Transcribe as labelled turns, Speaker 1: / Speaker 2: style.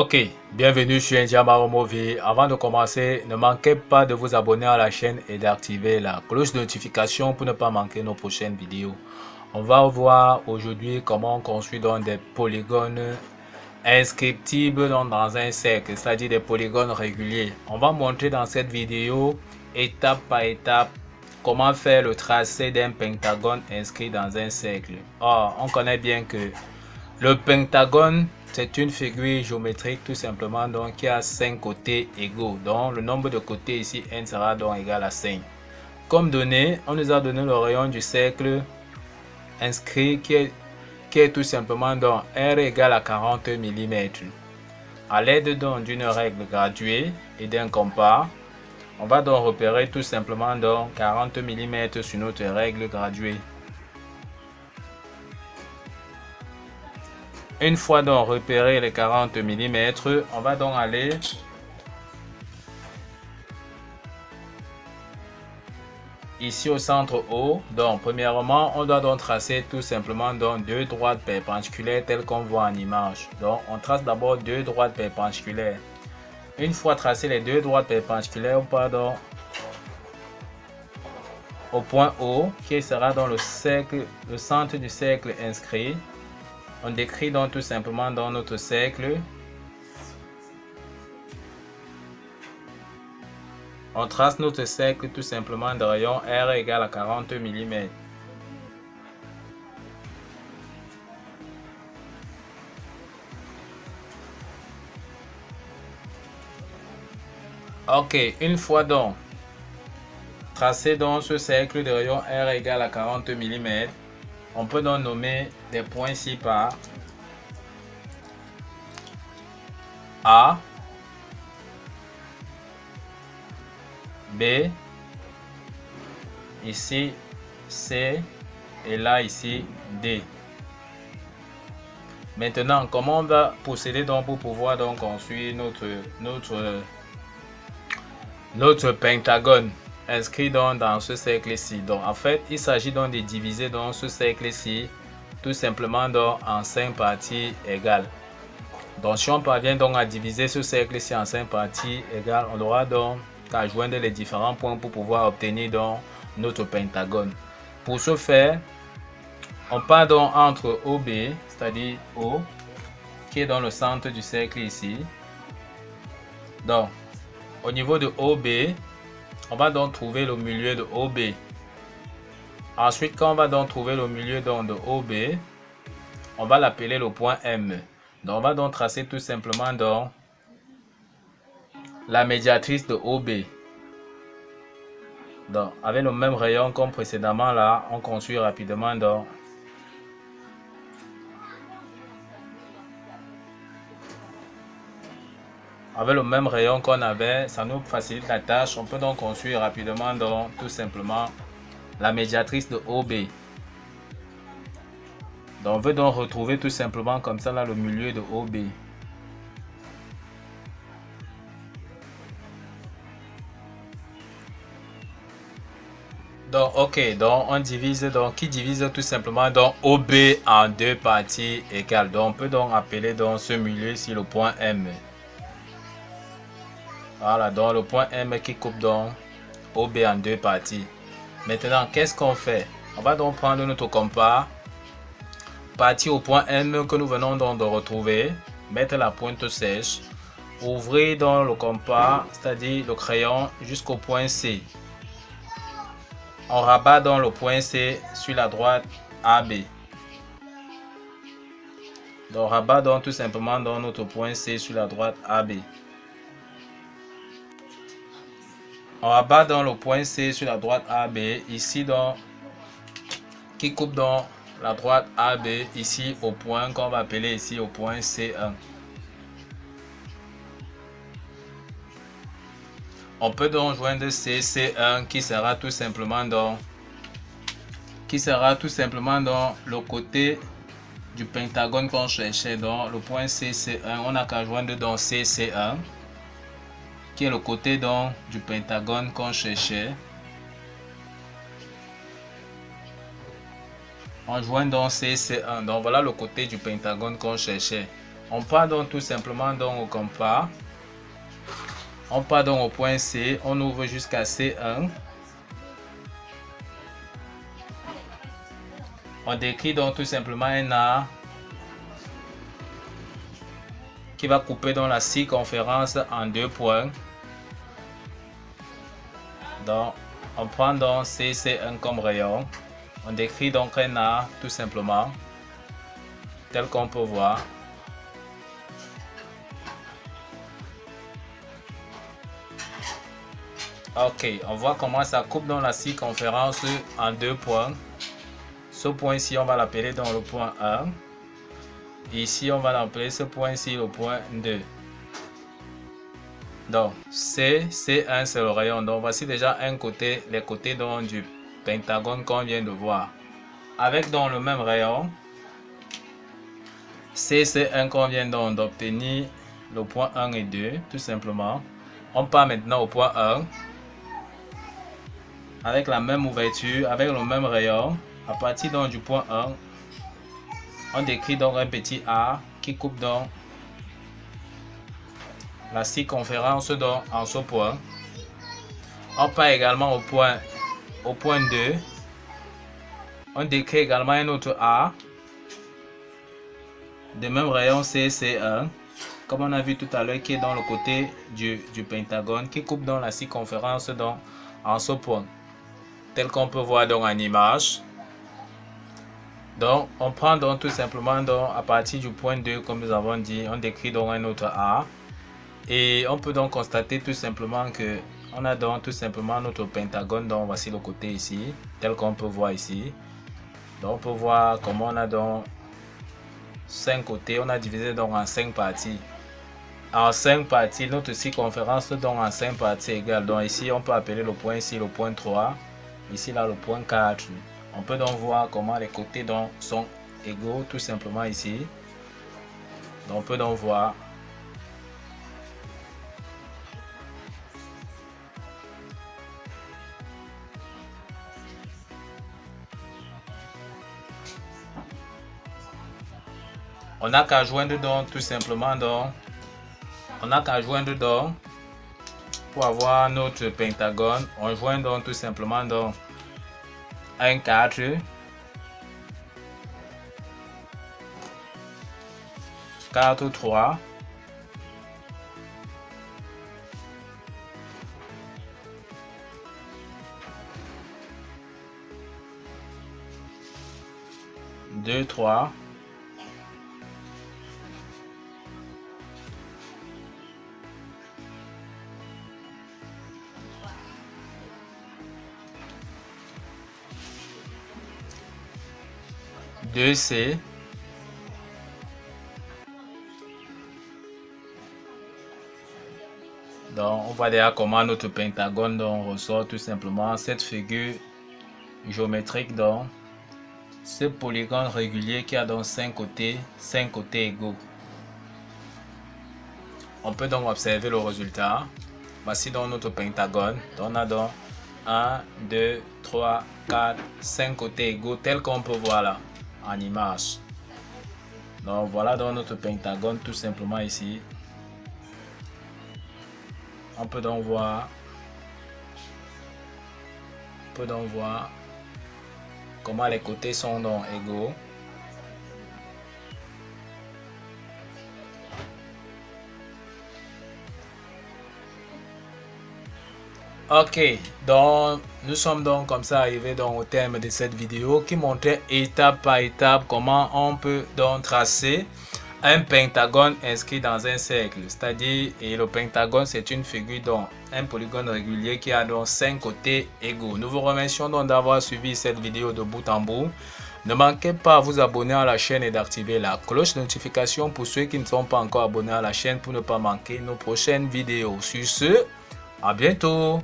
Speaker 1: Ok, bienvenue sur Ndiamaro Movie. Avant de commencer, ne manquez pas de vous abonner à la chaîne et d'activer la cloche de notification pour ne pas manquer nos prochaines vidéos. On va voir aujourd'hui comment on construit des polygones inscriptibles dans un cercle, c'est-à-dire des polygones réguliers. On va montrer dans cette vidéo, étape par étape, comment faire le tracé d'un pentagone inscrit dans un cercle. Or, on connaît bien que le pentagone, c'est une figure géométrique tout simplement donc qui a 5 côtés égaux. Donc le nombre de côtés ici n sera donc égal à 5. Comme donné, on nous a donné le rayon du cercle inscrit qui est tout simplement donc R égale à 40 mm. À l'aide donc d'une règle graduée et d'un compas, on va donc repérer tout simplement donc 40 mm sur notre règle graduée. Une fois donc repéré les 40 mm, on va donc aller ici au centre O. Donc premièrement, on doit donc tracer tout simplement donc deux droites perpendiculaires telles qu'on voit en image. Donc on trace d'abord deux droites perpendiculaires. Une fois tracé les deux droites perpendiculaires, on part donc au point O qui sera dans le centre du cercle inscrit. On décrit donc tout simplement dans notre cercle. On trace notre cercle tout simplement de rayon R égale à 40 mm. Ok, une fois donc tracé dans ce cercle de rayon R égale à 40 mm, on peut donc nommer des points ici par A, B, ici C et là ici D. Maintenant, comment on va procéder donc pour pouvoir donc construire notre pentagone inscrit donc dans ce cercle-ci. Donc en fait, il s'agit donc de diviser donc ce cercle-ci tout simplement donc en 5 parties égales. Donc si on parvient donc à diviser ce cercle-ci en 5 parties égales, on aura donc à joindre les différents points pour pouvoir obtenir donc notre pentagone. Pour ce faire, on part donc entre OB, c'est-à-dire O, qui est dans le centre du cercle ici. Donc, au niveau de OB, on va donc trouver le milieu de OB. Ensuite, quand on va donc trouver le milieu donc de OB, on va l'appeler le point M. Donc, on va donc tracer tout simplement donc la médiatrice de OB. Donc, avec le même rayon comme précédemment là, on construit rapidement donc avec le même rayon qu'on avait, ça nous facilite la tâche. On peut donc construire rapidement donc tout simplement la médiatrice de OB. Donc on veut donc retrouver tout simplement comme ça là le milieu de OB. Donc ok, donc on divise donc qui divise tout simplement donc OB en deux parties égales. Donc on peut donc appeler donc ce milieu ici le point M. Voilà, donc le point M qui coupe donc OB en deux parties. Maintenant, qu'est-ce qu'on fait? On va donc prendre notre compas, partir au point M que nous venons donc de retrouver, mettre la pointe sèche, ouvrir dans le compas, c'est-à-dire le crayon, jusqu'au point C. On rabat dans le point C sur la droite AB. Donc, on rabat donc tout simplement dans notre point C sur la droite AB. On rabat dans le point C sur la droite AB, ici donc, qui coupe donc la droite AB, ici au point qu'on va appeler ici au point C1. On peut donc joindre C1 qui sera tout simplement dans le côté du pentagone qu'on cherchait. Donc le point C1, on n'a qu'à joindre dans C1 qui est le côté donc du pentagone qu'on cherchait. On joint donc C1. Donc voilà le côté du pentagone qu'on cherchait. On part donc tout simplement donc au compas. On part donc au point C. On ouvre jusqu'à C1. On décrit donc tout simplement un arc qui va couper dans la circonférence en 2 points. Donc, on prend donc CC1 comme rayon. On décrit donc un arc tout simplement, tel qu'on peut voir. Ok, on voit comment ça coupe dans la circonférence en 2 points. Ce point-ci, on va l'appeler dans le point 1. Ici, on va l'appeler ce point-ci le point 2. Donc, C1, c'est le rayon. Donc, voici déjà un côté, les côtés donc, du pentagone qu'on vient de voir. Avec donc le même rayon, C1 qu'on vient donc d'obtenir le point 1 et 2, tout simplement. On part maintenant au point 1. Avec la même ouverture, avec le même rayon, à partir donc du point 1, on décrit donc un petit arc qui coupe donc la circonférence donc en ce point. On part également au point 2. On décrit également un autre arc de même rayon CC1, comme on a vu tout à l'heure, qui est dans le côté du pentagone, qui coupe donc la circonférence donc en ce point, tel qu'on peut voir donc en image. Donc, on prend donc tout simplement donc à partir du point 2, comme nous avons dit, on décrit donc un autre arc. Et on peut donc constater tout simplement que on a donc tout simplement notre pentagone. Donc, voici le côté ici, tel qu'on peut voir ici. Donc, on peut voir comment on a donc 5 côtés. On a divisé donc en 5 parties. En 5 parties, notre circonférence donc en 5 parties égale. Donc, ici, on peut appeler le point ici le point 3. Ici, là, le point 4. On peut donc voir comment les côtés donc sont égaux tout simplement ici. Donc on peut donc voir. On n'a qu'à joindre donc tout simplement donc. On n'a qu'à joindre donc pour avoir notre pentagone. On joint donc tout simplement donc 1, 4, 4, 3, 2, 3, 2C, donc on voit déjà comment notre pentagone donc ressort tout simplement cette figure géométrique, donc ce polygone régulier qui a donc 5 côtés égaux. On peut donc observer le résultat. Voici donc notre pentagone. Donc on a donc 1, 2, 3, 4, 5 côtés égaux, tel qu'on peut voir là en image. Donc voilà donc notre pentagone tout simplement ici. On peut donc voir comment les côtés sont donc égaux. Ok, donc nous sommes donc comme ça arrivés donc au terme de cette vidéo qui montrait étape par étape comment on peut donc tracer un pentagone inscrit dans un cercle. C'est-à-dire, et le pentagone c'est une figure donc un polygone régulier qui a donc 5 côtés égaux. Nous vous remercions donc d'avoir suivi cette vidéo de bout en bout. Ne manquez pas à vous abonner à la chaîne et d'activer la cloche de notification pour ceux qui ne sont pas encore abonnés à la chaîne pour ne pas manquer nos prochaines vidéos. Sur ce, à bientôt.